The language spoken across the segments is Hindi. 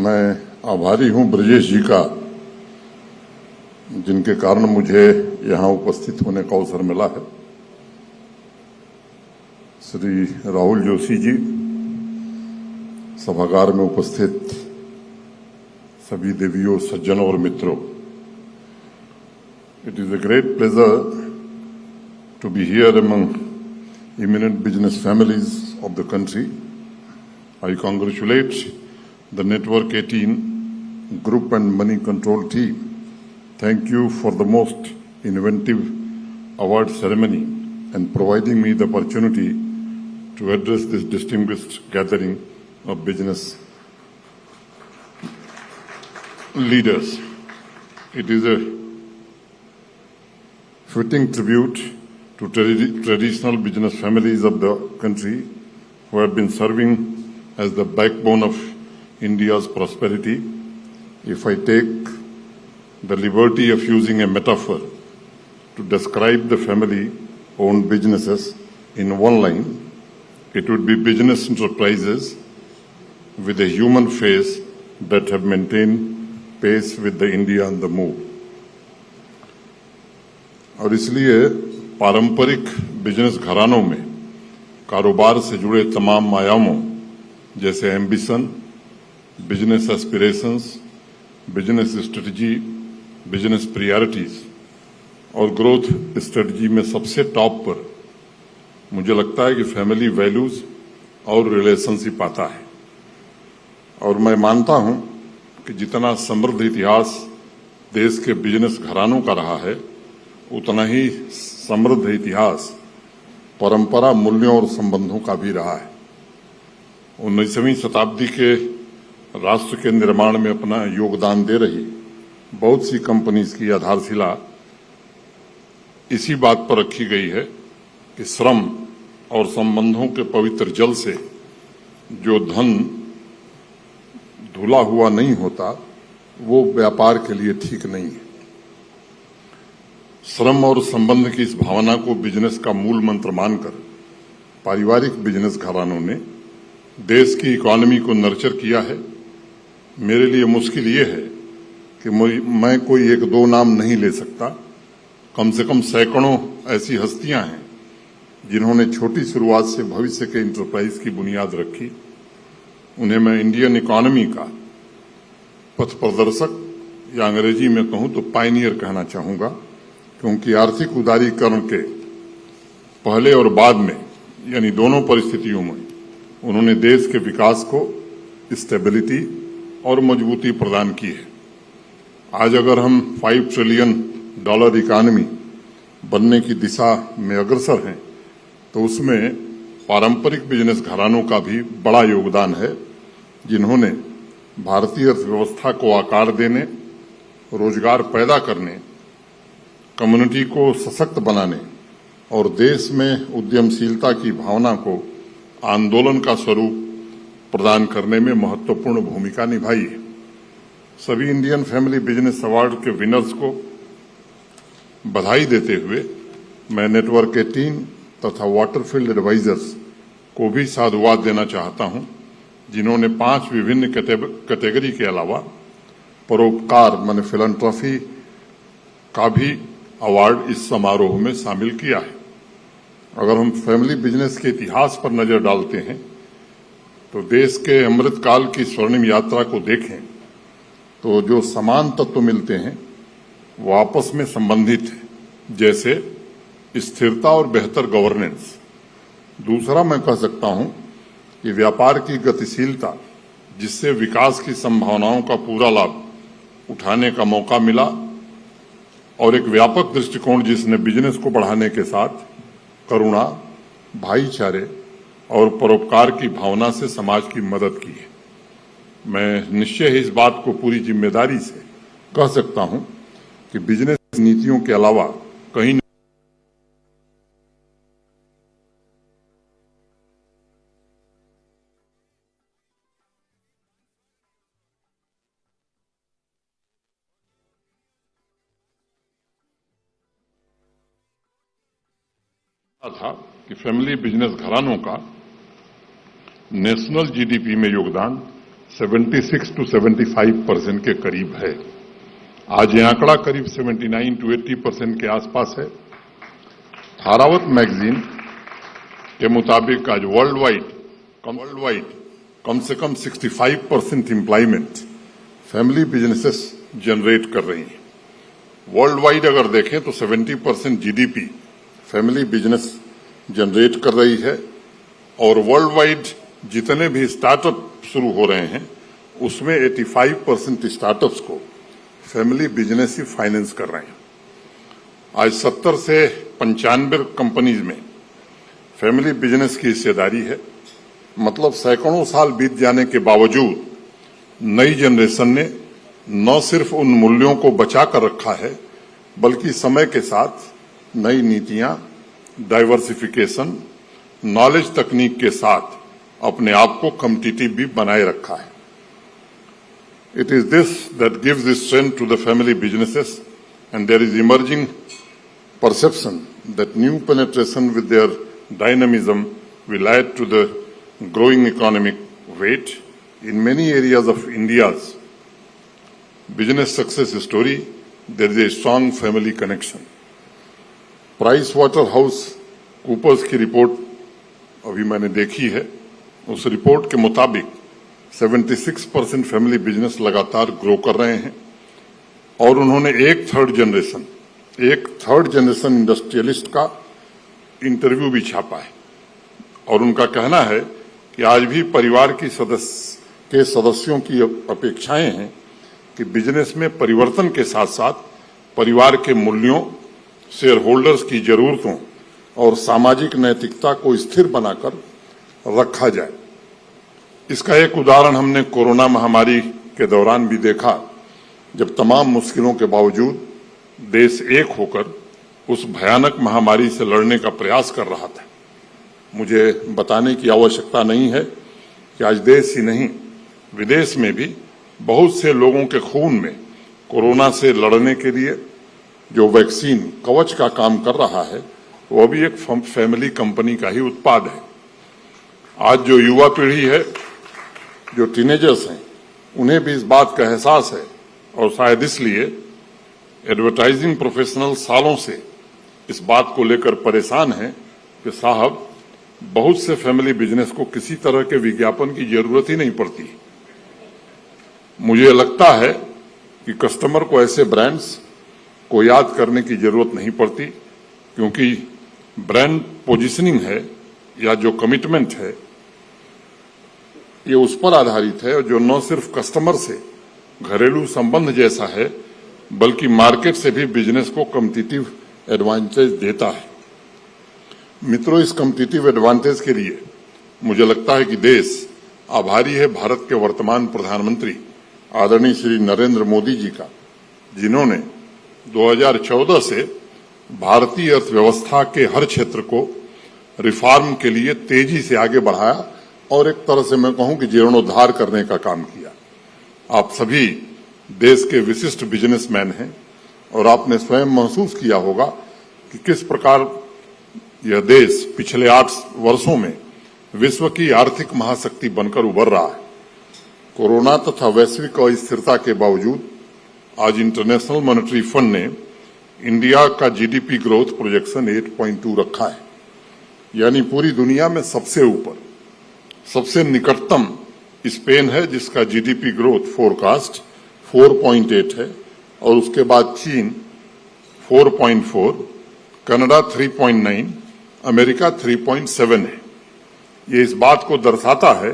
मैं आभारी हूं ब्रजेश जी का, जिनके कारण मुझे यहां उपस्थित होने का अवसर मिला है। श्री राहुल जोशी जी, सभागार में उपस्थित सभी देवियों, सज्जनों और मित्रों, it is a great pleasure to be here among eminent business families of the country. I congratulate the Network 18 Group and Money Control team. Thank you for the most inventive award ceremony and providing me the opportunity to address this distinguished gathering of business leaders. It is a fitting tribute to traditional business families of the country who have been serving as the backbone of India's prosperity. If I take the liberty of using a metaphor to describe the family-owned businesses in one line, it would be business enterprises with a human face that have maintained pace with the India on the move. और इसलिए पारंपरिक बिजनेस घरानों में कारोबार से जुड़े तमाम आयामों जैसे ambition, business aspirations, business strategy, business priorities और ग्रोथ स्ट्रेटजी में सबसे टॉप पर मुझे लगता है कि फैमिली वैल्यूज और रिलेशनशिप आता है। और मैं मानता हूं कि जितना समृद्ध इतिहास देश के बिजनेस घरानों का रहा है, उतना ही समृद्ध इतिहास परंपरा, मूल्यों और संबंधों का भी रहा है। 19वीं शताब्दी के राष्ट्र के निर्माण में अपना योगदान दे रही बहुत सी कंपनीज की आधारशिला इसी बात पर रखी गई है कि श्रम और संबंधों के पवित्र जल से जो धन धुला हुआ नहीं होता, वो व्यापार के लिए ठीक नहीं है। श्रम और संबंध की इस भावना को बिजनेस का मूल मंत्र मानकर पारिवारिक बिजनेस घरानों ने देश की इकोनॉमी को नर्चर किया है। मेरे लिए मुश्किल ये है कि मैं कोई एक दो नाम नहीं ले सकता, कम से कम सैकड़ों ऐसी हस्तियां हैं जिन्होंने छोटी शुरुआत से भविष्य के इंटरप्राइज की बुनियाद रखी। उन्हें मैं इंडियन इकोनॉमी का पथ प्रदर्शक या अंग्रेजी में कहूं तो पायनियर कहना चाहूंगा, क्योंकि आर्थिक उदारीकरण के पहले और बाद में यानी दोनों परिस्थितियों में उन्होंने देश के विकास को स्टेबिलिटी और मजबूती प्रदान की है। आज अगर हम $5 ट्रिलियन इकोनॉमी बनने की दिशा में अग्रसर हैं, तो उसमें पारंपरिक बिजनेस घरानों का भी बड़ा योगदान है, जिन्होंने भारतीय अर्थव्यवस्था को आकार देने, रोजगार पैदा करने, कम्युनिटी को सशक्त बनाने और देश में उद्यमशीलता की भावना को आंदोलन का स्वरूप प्रदान करने में महत्वपूर्ण भूमिका निभाई है। सभी इंडियन फैमिली बिजनेस अवार्ड के विनर्स को बधाई देते हुए मैं नेटवर्क 18 तथा वाटरफील्ड एडवाइजर्स को भी साधुवाद देना चाहता हूं, जिन्होंने 5 विभिन्न कैटेगरी के अलावा परोपकार माने फिलैंथ्रोपी का भी अवार्ड इस समारोह में शामिल किया है। अगर हम फैमिली बिजनेस के इतिहास पर नजर डालते हैं तो देश के अमृतकाल की स्वर्णिम यात्रा को देखें तो जो समान तत्व मिलते हैं वो आपस में संबंधित हैं, जैसे स्थिरता और बेहतर गवर्नेंस। दूसरा मैं कह सकता हूं कि व्यापार की गतिशीलता, जिससे विकास की संभावनाओं का पूरा लाभ उठाने का मौका मिला, और एक व्यापक दृष्टिकोण जिसने बिजनेस को बढ़ाने के साथ करुणा, भाईचारे और परोपकार की भावना से समाज की मदद की है। मैं निश्चय ही इस बात को पूरी जिम्मेदारी से कह सकता हूं कि बिजनेस नीतियों के अलावा कहीं था कि फैमिली बिजनेस घरानों का नेशनल जीडीपी में योगदान 76 to 75% के करीब है। आज ये आंकड़ा करीब 79 to 80% के आसपास है। थारावत मैगजीन के मुताबिक आज वर्ल्ड वाइड कम से कम 65% एम्प्लॉयमेंट फैमिली बिजनेसेस जनरेट कर रही हैं। वर्ल्ड वाइड अगर देखें तो 70% जीडीपी फैमिली बिजनेस जनरेट कर रही है और वर्ल्ड वाइड जितने भी स्टार्टअप शुरू हो रहे हैं उसमें 85% स्टार्टअप्स को फैमिली बिजनेस ही फाइनेंस कर रहे हैं। आज 70 से 95 कंपनीज में फैमिली बिजनेस की हिस्सेदारी है। मतलब सैकड़ों साल बीत जाने के बावजूद नई जनरेशन ने न सिर्फ उन मूल्यों को बचा कर रखा है बल्कि समय के साथ नई नीतियां, डाइवर्सिफिकेशन, नॉलेज तकनीक के साथ अपने आप को कॉम्पिटिटिव भी बनाए रखा है। It is this that gives the strength to the family businesses, and there is emerging perception that new penetration with their dynamism will add to the growing economic weight. In many areas of India's business success story, there is a strong family connection. PricewaterhouseCoopers की रिपोर्ट अभी मैंने देखी है। उस रिपोर्ट के मुताबिक 76% फैमिली बिजनेस लगातार ग्रो कर रहे हैं और उन्होंने एक थर्ड जनरेशन इंडस्ट्रियलिस्ट का इंटरव्यू भी छापा है और उनका कहना है कि आज भी परिवार के सदस्यों की अपेक्षाएं हैं कि बिजनेस में परिवर्तन के साथ साथ परिवार के मूल्यों, शेयर होल्डर्स की जरूरतों और सामाजिक नैतिकता को स्थिर बनाकर रखा जाए। इसका एक उदाहरण हमने कोरोना महामारी के दौरान भी देखा, जब तमाम मुश्किलों के बावजूद देश एक होकर उस भयानक महामारी से लड़ने का प्रयास कर रहा था। मुझे बताने की आवश्यकता नहीं है कि आज देश ही नहीं विदेश में भी बहुत से लोगों के खून में कोरोना से लड़ने के लिए जो वैक्सीन कवच का काम कर रहा है वो भी एक फैमिली कंपनी का ही उत्पाद है। आज जो युवा पीढ़ी है, जो टीनेजर्स हैं, उन्हें भी इस बात का एहसास है और शायद इसलिए एडवर्टाइजिंग प्रोफेशनल सालों से इस बात को लेकर परेशान हैं कि साहब बहुत से फैमिली बिजनेस को किसी तरह के विज्ञापन की जरूरत ही नहीं पड़ती। मुझे लगता है कि कस्टमर को ऐसे ब्रांड्स को याद करने की जरूरत नहीं पड़ती, क्योंकि ब्रांड पोजीशनिंग है या जो कमिटमेंट है ये उस पर आधारित है जो न सिर्फ कस्टमर से घरेलू संबंध जैसा है बल्कि मार्केट से भी बिजनेस को कॉम्पिटिटिव एडवांटेज देता है। मित्रों, इस कॉम्पिटिटिव एडवांटेज के लिए मुझे लगता है कि देश आभारी है भारत के वर्तमान प्रधानमंत्री आदरणीय श्री नरेंद्र मोदी जी का, जिन्होंने 2014 से भारतीय अर्थव्यवस्था के हर क्षेत्र को रिफॉर्म के लिए तेजी से आगे बढ़ाया और एक तरह से मैं कहूं कि जीर्णोद्धार करने का काम किया। आप सभी देश के विशिष्ट बिजनेसमैन हैं और आपने स्वयं महसूस किया होगा कि किस प्रकार यह देश पिछले 8 वर्षों में विश्व की आर्थिक महाशक्ति बनकर उभर रहा है। कोरोना तथा वैश्विक अस्थिरता के बावजूद आज इंटरनेशनल मॉनेटरी फंड ने इंडिया का जीडीपी ग्रोथ प्रोजेक्शन 8.2 रखा है, यानी पूरी दुनिया में सबसे ऊपर। सबसे निकटतम स्पेन है जिसका जीडीपी ग्रोथ फोरकास्ट 4.8 है और उसके बाद चीन 4.4, कनाडा 3.9, अमेरिका 3.7 है। ये इस बात को दर्शाता है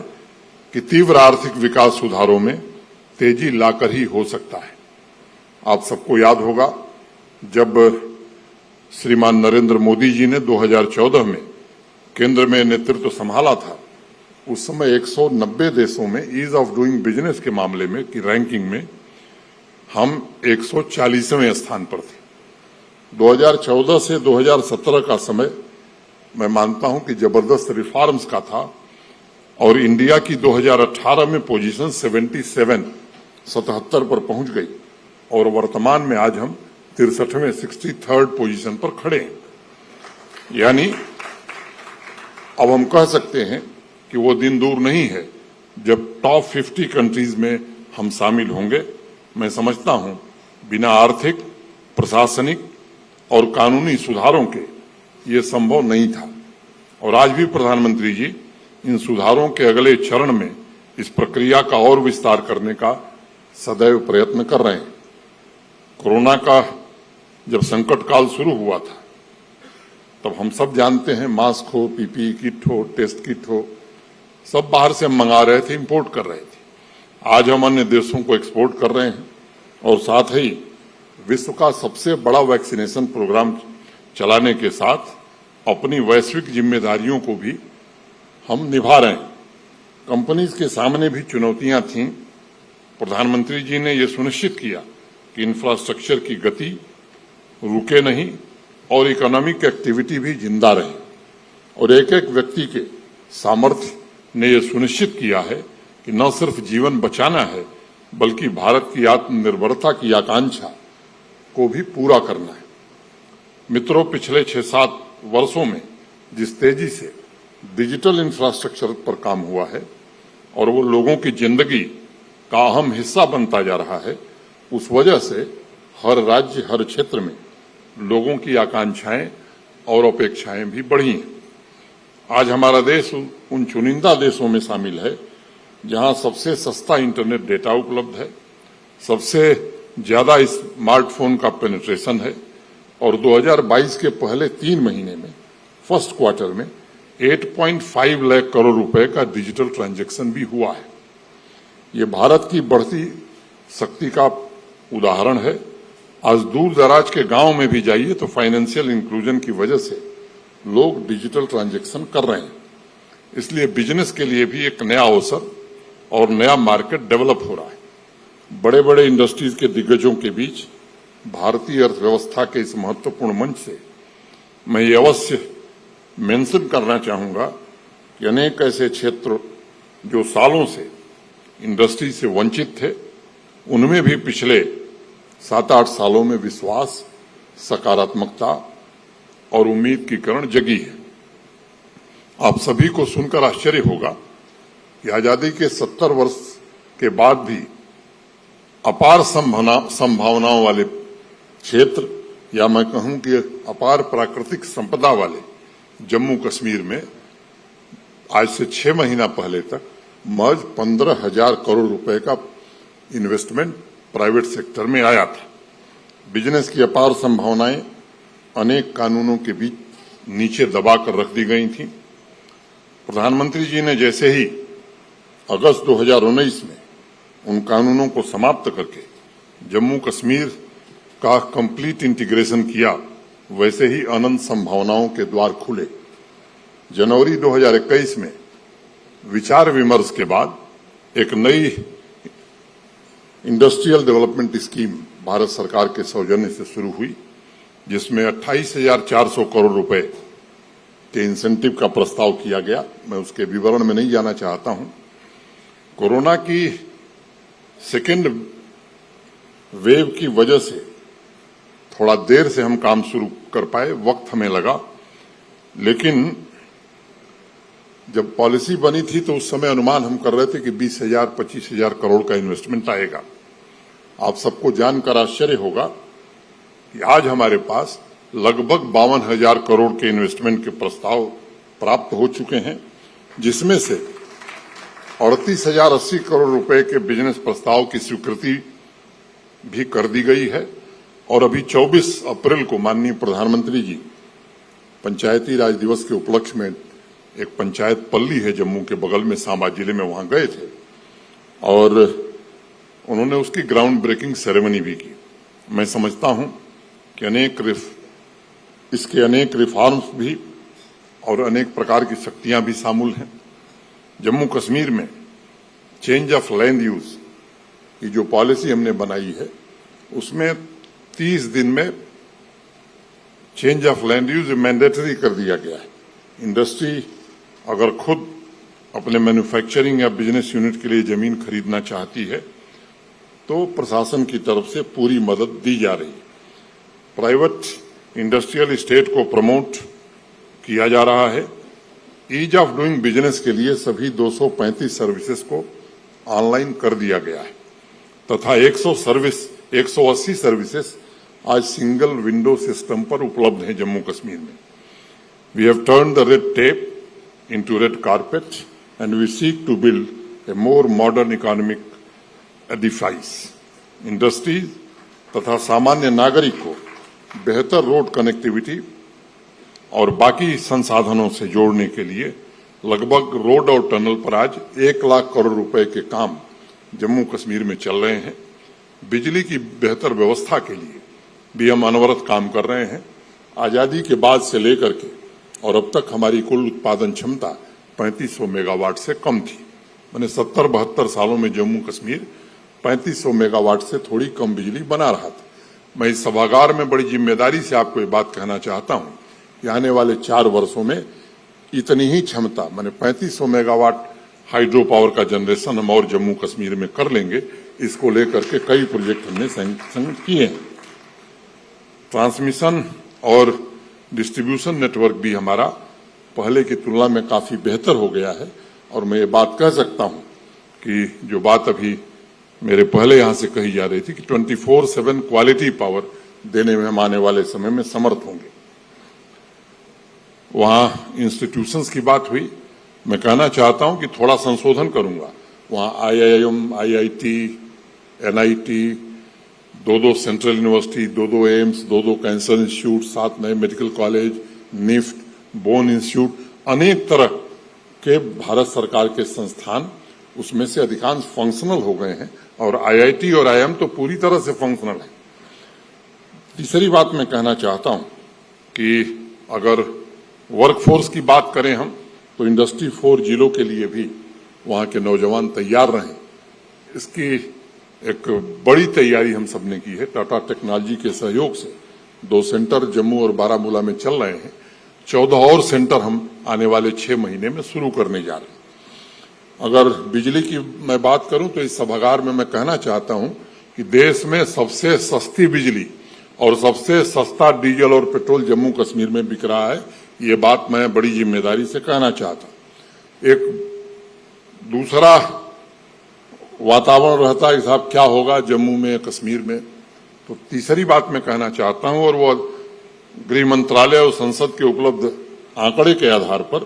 कि तीव्र आर्थिक विकास सुधारों में तेजी लाकर ही हो सकता है। आप सबको याद होगा जब श्रीमान नरेंद्र मोदी जी ने 2014 में केंद्र में नेतृत्व संभाला था, उस समय 190 देशों में ईज ऑफ डूइंग बिजनेस के मामले में की रैंकिंग में हम 140वें स्थान पर थे। 2014 से 2017 का समय मैं मानता हूं कि जबरदस्त रिफॉर्म्स का था और इंडिया की 2018 में पोजीशन 77 पर पहुंच गई और वर्तमान में आज हम 63वें 63rd पोजीशन पर खड़े हैं। यानी अब हम कह सकते हैं कि वो दिन दूर नहीं है जब टॉप 50 कंट्रीज में हम शामिल होंगे, मैं समझता हूं बिना आर्थिक, प्रशासनिक और कानूनी सुधारों के ये संभव नहीं था। और आज भी प्रधानमंत्री जी इन सुधारों के अगले चरण में इस प्रक्रिया का और विस्तार करने का सदैव प्रयत्न कर रहे हैं। कोरोना का जब संकट काल शुरू हुआ था, तब हम सब जानते हैं मास्क हो, पीपीई किट हो, टेस्ट किट हो, सब बाहर से हम मंगा रहे थे, इंपोर्ट कर रहे थे। आज हम अन्य देशों को एक्सपोर्ट कर रहे हैं और साथ ही विश्व का सबसे बड़ा वैक्सीनेशन प्रोग्राम चलाने के साथ अपनी वैश्विक जिम्मेदारियों को भी हम निभा रहे हैं। कंपनीज के सामने भी चुनौतियां थीं। प्रधानमंत्री जी ने यह सुनिश्चित किया कि इंफ्रास्ट्रक्चर की गति रुके नहीं और इकोनॉमिक एक्टिविटी भी जिंदा रहे। और एक एक व्यक्ति के सामर्थ्य ने यह सुनिश्चित किया है कि न सिर्फ जीवन बचाना है, बल्कि भारत की आत्मनिर्भरता की आकांक्षा को भी पूरा करना है। मित्रों, पिछले 6-7 वर्षों में जिस तेजी से डिजिटल इंफ्रास्ट्रक्चर पर काम हुआ है और वो लोगों की जिंदगी का अहम हिस्सा बनता जा रहा है, उस वजह से हर राज्य, हर क्षेत्र में लोगों की आकांक्षाएं और अपेक्षाएं भी बढ़ी हैं। आज हमारा देश उन चुनिंदा देशों में शामिल है जहां सबसे सस्ता इंटरनेट डेटा उपलब्ध है, सबसे ज्यादा स्मार्टफोन का पेनिट्रेशन है और 2022 के पहले 3 महीने में, फर्स्ट क्वार्टर में 8.5 लाख करोड़ रुपए का डिजिटल ट्रांजैक्शन भी हुआ है। ये भारत की बढ़ती शक्ति का उदाहरण है। आज दूर दराज के गांव में भी जाइए तो फाइनेंशियल इंक्लूजन की वजह से लोग डिजिटल ट्रांजैक्शन कर रहे हैं। इसलिए बिजनेस के लिए भी एक नया अवसर और नया मार्केट डेवलप हो रहा है। बड़े बड़े इंडस्ट्रीज के दिग्गजों के बीच भारतीय अर्थव्यवस्था के इस महत्वपूर्ण मंच से मैं ये अवश्य मेंशन करना चाहूंगा कि अनेक ऐसे क्षेत्र जो सालों से इंडस्ट्री से वंचित थे, उनमें भी पिछले 7-8 सालों में विश्वास, सकारात्मकता और उम्मीद की किरण जगी है। आप सभी को सुनकर आश्चर्य होगा कि आजादी के 70 वर्ष के बाद भी अपार संभावनाओं वाले क्षेत्र, या मैं कहूं कि अपार प्राकृतिक संपदा वाले जम्मू कश्मीर में आज से 6 महीना पहले तक महज 15,000 करोड़ रुपए का इन्वेस्टमेंट प्राइवेट सेक्टर में आया था। बिजनेस की अपार संभावनाएं अनेक कानूनों के बीच नीचे दबाकर रख दी गई थी। प्रधानमंत्री जी ने जैसे ही अगस्त 2019 में उन कानूनों को समाप्त करके जम्मू कश्मीर का कंप्लीट इंटीग्रेशन किया, वैसे ही अनंत संभावनाओं के द्वार खुले। जनवरी 2021 में विचार विमर्श के बाद एक नई इंडस्ट्रियल डेवलपमेंट स्कीम भारत सरकार के सौजन्य से शुरू हुई, जिसमें 28,400 करोड़ रुपए के इंसेंटिव का प्रस्ताव किया गया। मैं उसके विवरण में नहीं जाना चाहता हूं। कोरोना की सेकेंड वेव की वजह से थोड़ा देर से हम काम शुरू कर पाए, वक्त हमें लगा, लेकिन जब पॉलिसी बनी थी तो उस समय अनुमान हम कर रहे थे कि 20,000-25,000 करोड़ का इन्वेस्टमेंट आएगा। आप सबको जानकर आश्चर्य होगा कि आज हमारे पास लगभग 52,000 करोड़ के इन्वेस्टमेंट के प्रस्ताव प्राप्त हो चुके हैं, जिसमें से 38,080 करोड़ रुपए के बिजनेस प्रस्ताव की स्वीकृति भी कर दी गई है। और अभी 24 अप्रैल को माननीय प्रधानमंत्री जी पंचायती राज दिवस के उपलक्ष्य में एक पंचायत पल्ली है जम्मू के बगल में, सांबा जिले में, वहां गए थे और उन्होंने उसकी ग्राउंड ब्रेकिंग सेरेमनी भी की। मैं समझता हूं कि इसके अनेक रिफॉर्म्स भी और अनेक प्रकार की शक्तियां भी शामिल हैं। जम्मू कश्मीर में चेंज ऑफ लैंड यूज की जो पॉलिसी हमने बनाई है, उसमें 30 दिन में change of land use mandatory कर दिया गया है। इंडस्ट्री अगर खुद अपने मैन्युफैक्चरिंग या बिजनेस यूनिट के लिए जमीन खरीदना चाहती है तो प्रशासन की तरफ से पूरी मदद दी जा रही है। प्राइवेट इंडस्ट्रियल एस्टेट को प्रमोट किया जा रहा है ईज ऑफ डूइंग बिजनेस के लिए सभी 235 सर्विसेज को ऑनलाइन कर दिया गया है तथा 180 सर्विसेज आज सिंगल विंडो सिस्टम पर उपलब्ध हैं जम्मू कश्मीर में। We have turned the red tape into red carpet and we seek to build a more modern economic edifice. Industries तथा सामान्य नागरिक को बेहतर रोड कनेक्टिविटी और बाकी संसाधनों से जोड़ने के लिए लगभग रोड और टनल पर आज 1 लाख करोड़ रुपए के काम जम्मू कश्मीर में चल रहे हैं। बिजली की बेहतर व्यवस्था के लिए भी हम अनवरत काम कर रहे हैं। आजादी के बाद से लेकर के और अब तक हमारी कुल उत्पादन क्षमता 3500 मेगावाट से कम थी। मैंने 70-72 सालों में जम्मू कश्मीर 3500 मेगावाट से थोड़ी कम बिजली बना रहा था। मैं इस सभागार में बड़ी जिम्मेदारी से आपको ये बात कहना चाहता हूं कि आने वाले 4 वर्षों में इतनी ही क्षमता मैंने 3500 मेगावाट हाइड्रो पावर का जनरेशन हम और जम्मू कश्मीर में कर लेंगे। इसको लेकर के कई प्रोजेक्ट हमने सैंक्शन किए हैं। ट्रांसमिशन और डिस्ट्रीब्यूशन नेटवर्क भी हमारा पहले की तुलना में काफी बेहतर हो गया है और मैं ये बात कह सकता हूं कि जो बात अभी मेरे पहले यहां से कही जा रही थी कि 24/7 क्वालिटी पावर देने में हम आने वाले समय में समर्थ होंगे। वहां इंस्टीट्यूशंस की बात हुई, मैं कहना चाहता हूं कि थोड़ा संशोधन करूंगा। वहां IIM, IIT, NIT, 2 central university, 2 AIIMS, 2 cancer institute, 7 नए medical college, NIFT, bone institute, अनेक तरह के भारत सरकार के संस्थान उसमें से अधिकांश फंक्शनल हो गए हैं और IIT और IIM तो पूरी तरह से फंक्शनल है। तीसरी बात मैं कहना चाहता हूं कि अगर वर्कफोर्स की बात करें हम तो इंडस्ट्री 4.0 के लिए भी वहां के नौजवान तैयार रहें, इसकी एक बड़ी तैयारी हम सबने की है। टाटा टेक्नोलॉजी के सहयोग से 2 सेंटर जम्मू और बारामूला में चल रहे हैं। 14 और सेंटर हम आने वाले 6 महीने में शुरू करने जा रहे हैं। अगर बिजली की मैं बात करूं तो इस सभागार में मैं कहना चाहता हूं कि देश में सबसे सस्ती बिजली और सबसे सस्ता डीजल और पेट्रोल जम्मू कश्मीर में बिक रहा है। ये बात मैं बड़ी जिम्मेदारी से कहना चाहता हूं। एक दूसरा वातावरण रहता है, साहब क्या होगा जम्मू में, कश्मीर में, तो तीसरी बात मैं कहना चाहता हूं और वो गृह मंत्रालय और संसद के उपलब्ध आंकड़े के आधार पर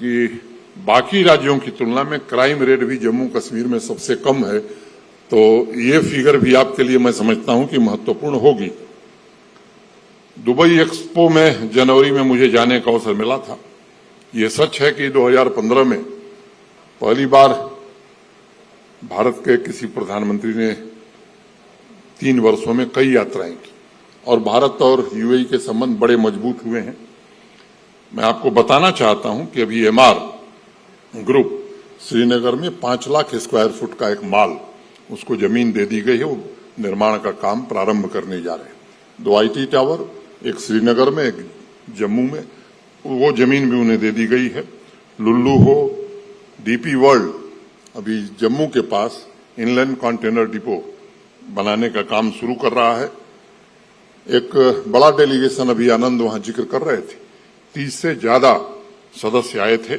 कि बाकी राज्यों की तुलना में क्राइम रेट भी जम्मू कश्मीर में सबसे कम है। तो ये फिगर भी आपके लिए मैं समझता हूं कि महत्वपूर्ण होगी। दुबई एक्सपो में जनवरी में मुझे जाने का अवसर मिला था। ये सच है कि 2015 में पहली बार भारत के किसी प्रधानमंत्री ने 3 वर्षों में कई यात्राएं की और भारत और UAE के संबंध बड़े मजबूत हुए हैं। मैं आपको बताना चाहता हूं कि अभी MR ग्रुप श्रीनगर में 5 लाख स्क्वायर फुट का एक मॉल, उसको जमीन दे दी गई है। वो निर्माण का काम प्रारंभ करने जा रहे हैं। 2 IT टावर, एक श्रीनगर में, एक जम्मू में, वो जमीन भी उन्हें दे दी गई है। लुल्लू हो, DP वर्ल्ड अभी जम्मू के पास इनलैंड कंटेनर डिपो बनाने का काम शुरू कर रहा है। एक बड़ा डेलीगेशन अभी आनंद वहां जिक्र कर रहे थे, 30 से ज्यादा सदस्य आए थे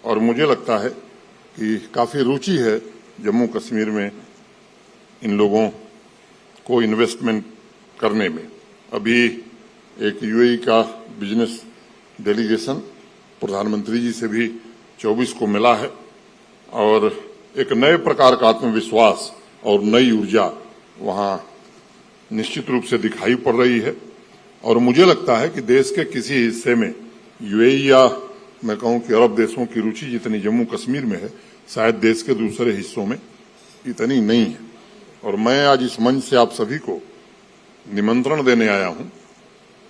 और मुझे लगता है कि काफी रुचि है जम्मू कश्मीर में इन लोगों को इन्वेस्टमेंट करने में। अभी एक UAE का बिजनेस डेलीगेशन प्रधानमंत्री जी से भी 24 को मिला है और एक नए प्रकार का आत्मविश्वास और नई ऊर्जा वहां निश्चित रूप से दिखाई पड़ रही है। और मुझे लगता है कि देश के किसी हिस्से में UAE या मैं कहूं कि अरब देशों की रुचि जितनी जम्मू कश्मीर में है, शायद देश के दूसरे हिस्सों में इतनी नहीं है। और मैं आज इस मंच से आप सभी को निमंत्रण देने आया हूं।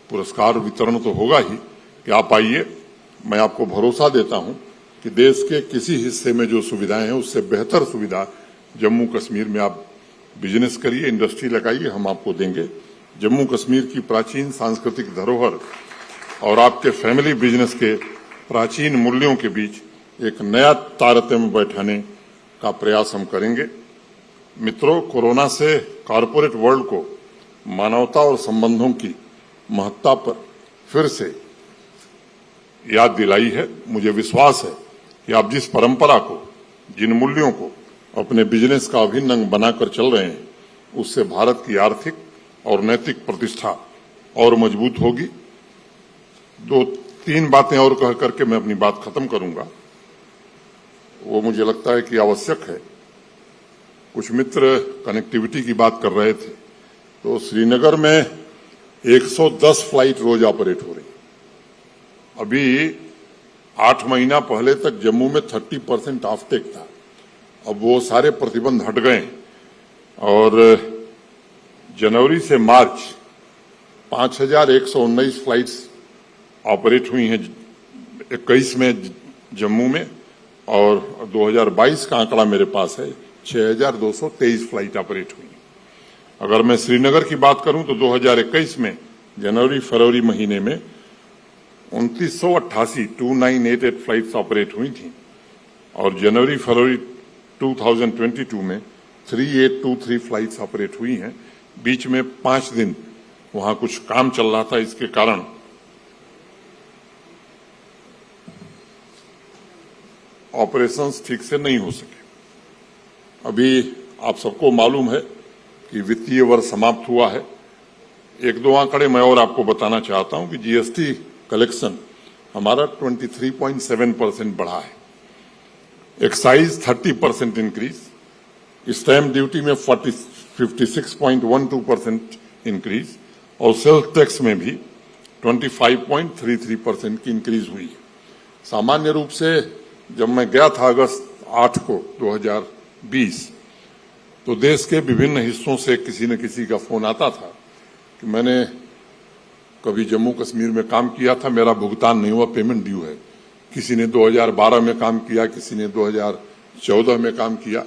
पुरस्कार वितरण तो होगा ही कि आप आइए। मैं आपको भरोसा देता हूं कि देश के किसी हिस्से में जो सुविधाएं हैं उससे बेहतर सुविधा जम्मू कश्मीर में आप बिजनेस करिए, इंडस्ट्री लगाइए, हम आपको देंगे। जम्मू कश्मीर की प्राचीन सांस्कृतिक धरोहर और आपके फैमिली बिजनेस के प्राचीन मूल्यों के बीच एक नया तारतम्य बैठाने का प्रयास हम करेंगे। मित्रों, कोरोना से कॉरपोरेट वर्ल्ड को मानवता और संबंधों की महत्ता पर फिर से याद दिलाई है। मुझे विश्वास है कि आप जिस परंपरा को, जिन मूल्यों को अपने बिजनेस का अभिन्न अंग बनाकर चल रहे हैं, उससे भारत की आर्थिक और नैतिक प्रतिष्ठा और मजबूत होगी। 2-3 बातें और कह करके मैं अपनी बात खत्म करूंगा। वो मुझे लगता है कि आवश्यक है। कुछ मित्र कनेक्टिविटी की बात कर रहे थे, तो श्रीनगर में 110 फ्लाइट रोज ऑपरेट हो रही। अभी 8 महीना पहले तक जम्मू में 30% ऑफटेक था, अब वो सारे प्रतिबंध हट गए और जनवरी से मार्च 5119 फ्लाइट्स ऑपरेट हुई हैं 21 में जम्मू में, और 2022 का आंकड़ा मेरे पास है 6223 फ्लाइट ऑपरेट हुई। अगर मैं श्रीनगर की बात करूं तो 2021 में जनवरी फरवरी महीने में 2988 फ्लाइट्स ऑपरेट हुई थी, और जनवरी फरवरी 2022 में 3823 फ्लाइट्स ऑपरेट हुई हैं। बीच में 5 दिन वहां कुछ काम चल रहा था, इसके कारण ऑपरेशंस ठीक से नहीं हो सके। अभी आप सबको मालूम है कि वित्तीय वर्ष समाप्त हुआ है। 1-2 आंकड़े मैं और आपको बताना चाहता हूं कि जीएसटी कलेक्शन हमारा 23.7% बढ़ा है, एक्साइज 30% इंक्रीज, स्टैम्प ड्यूटी में 56.12% इंक्रीज, और सेल्स टैक्स में भी 25.33% की इंक्रीज हुई है। सामान्य रूप से जब मैं गया था अगस्त 8 को 2020, तो देश के विभिन्न हिस्सों से किसी न किसी का फोन आता था कि मैंने कभी जम्मू कश्मीर में काम किया था, मेरा भुगतान नहीं हुआ, पेमेंट ड्यू है। किसी ने 2012 में काम किया, किसी ने 2014 में काम किया।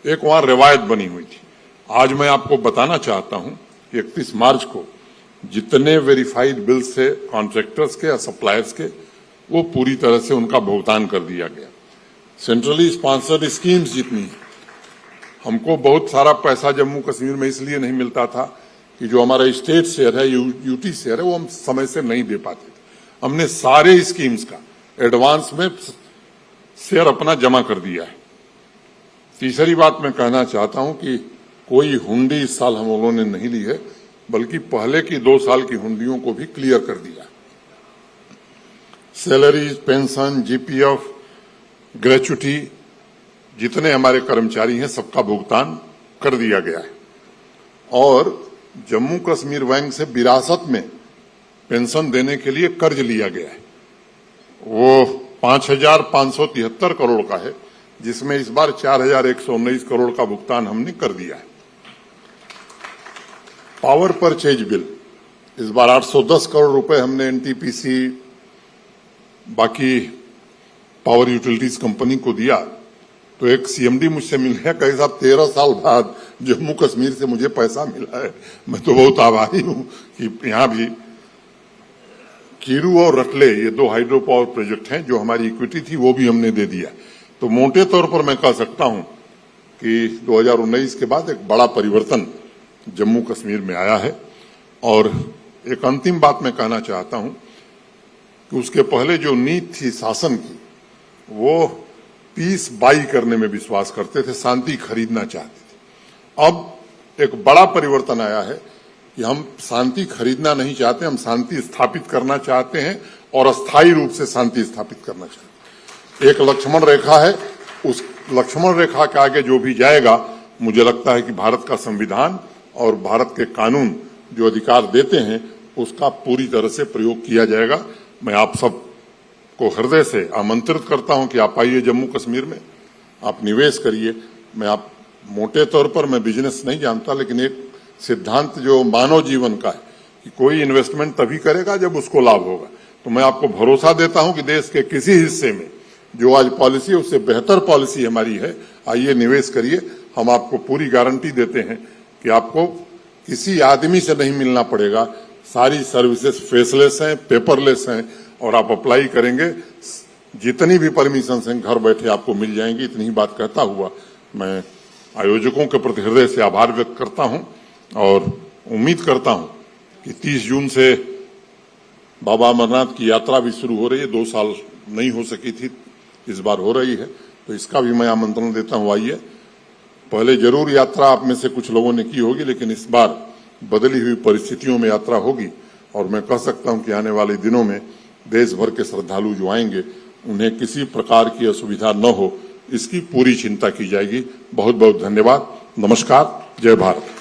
एक वहां रिवायत बनी हुई थी। आज मैं आपको बताना चाहता हूं कि 31 मार्च को जितने वेरीफाइड बिल्स थे कॉन्ट्रैक्टर्स के या सप्लायर्स के, वो पूरी तरह से उनका भुगतान कर दिया गया। सेंट्रली स्पॉन्सर्ड स्कीम्स जितनी है, हमको बहुत सारा पैसा जम्मू कश्मीर में इसलिए नहीं मिलता था कि जो हमारा स्टेट शेयर है, यूटी शेयर है, वो हम समय से नहीं दे पाते थे। हमने सारे स्कीम्स का एडवांस में शेयर अपना जमा कर दिया है। तीसरी बात मैं कहना चाहता हूं कि कोई हुंडी इस साल हम लोगों ने नहीं ली है, बल्कि पहले की 2 साल की हुंडियों को भी क्लियर कर दिया। सैलरीज, पेंशन, जीपीएफ, ग्रेच्युटी, जितने हमारे कर्मचारी हैं सबका भुगतान कर दिया गया है। और जम्मू कश्मीर बैंक से विरासत में पेंशन देने के लिए कर्ज लिया गया है, वो 5573 करोड़ का है, जिसमें इस बार 4119 करोड़ का भुगतान हमने कर दिया है। पावर परचेज बिल इस बार 810 करोड़ रुपए हमने एनटीपीसी, बाकी पावर यूटिलिटीज कंपनी को दिया। तो एक सीएमडी मुझसे मिले, कहे साहब 13 साल बाद जम्मू कश्मीर से मुझे पैसा मिला है। मैं तो बहुत आभारी हूं कि यहां भी कीरू और रटले, ये 2 हाइड्रो पावर प्रोजेक्ट हैं, जो हमारी इक्विटी थी वो भी हमने दे दिया। तो मोटे तौर पर मैं कह सकता हूं कि 2019 के बाद एक बड़ा परिवर्तन जम्मू कश्मीर में आया है। और एक अंतिम बात मैं कहना चाहता हूं कि उसके पहले जो नीति थी शासन की, वो पीस बाई करने में विश्वास करते थे, शांति खरीदना चाहते थे। अब एक बड़ा परिवर्तन आया है कि हम शांति खरीदना नहीं चाहते, हम शांति स्थापित करना चाहते हैं, और अस्थायी रूप से शांति स्थापित करना चाहते हैं। एक लक्ष्मण रेखा है, उस लक्ष्मण रेखा के आगे जो भी जाएगा, मुझे लगता है कि भारत का संविधान और भारत के कानून जो अधिकार देते हैं, उसका पूरी तरह से प्रयोग किया जाएगा। मैं आप सब को हृदय से आमंत्रित करता हूं कि आप आइए जम्मू कश्मीर में, आप निवेश करिए। मैं आप मोटे तौर पर मैं बिजनेस नहीं जानता, लेकिन एक सिद्धांत जो मानव जीवन का है कि कोई इन्वेस्टमेंट तभी करेगा जब उसको लाभ होगा। तो मैं आपको भरोसा देता हूं कि देश के किसी हिस्से में जो आज पॉलिसी है, उससे बेहतर पॉलिसी हमारी है। आइए निवेश करिए। हम आपको पूरी गारंटी देते हैं कि आपको किसी आदमी से नहीं मिलना पड़ेगा। सारी सर्विसेज फेसलेस हैं, पेपरलेस हैं, और आप अप्लाई करेंगे, जितनी भी परमिशन हैं घर बैठे आपको मिल जाएंगी। इतनी ही बात कहता हुआ मैं आयोजकों के प्रति हृदय से आभार व्यक्त करता हूं, और उम्मीद करता हूं कि 30 जून से बाबा अमरनाथ की यात्रा भी शुरू हो रही है। 2 साल नहीं हो सकी थी, इस बार हो रही है, तो इसका भी मैं आमंत्रण देता हूं। आइए, पहले जरूर यात्रा आप में से कुछ लोगों ने की होगी, लेकिन इस बार बदली हुई परिस्थितियों में यात्रा होगी और मैं कह सकता हूं कि आने वाले दिनों में देश भर के श्रद्धालु जो आएंगे उन्हें किसी प्रकार की असुविधा न हो, इसकी पूरी चिंता की जाएगी। बहुत बहुत धन्यवाद। नमस्कार। जय भारत।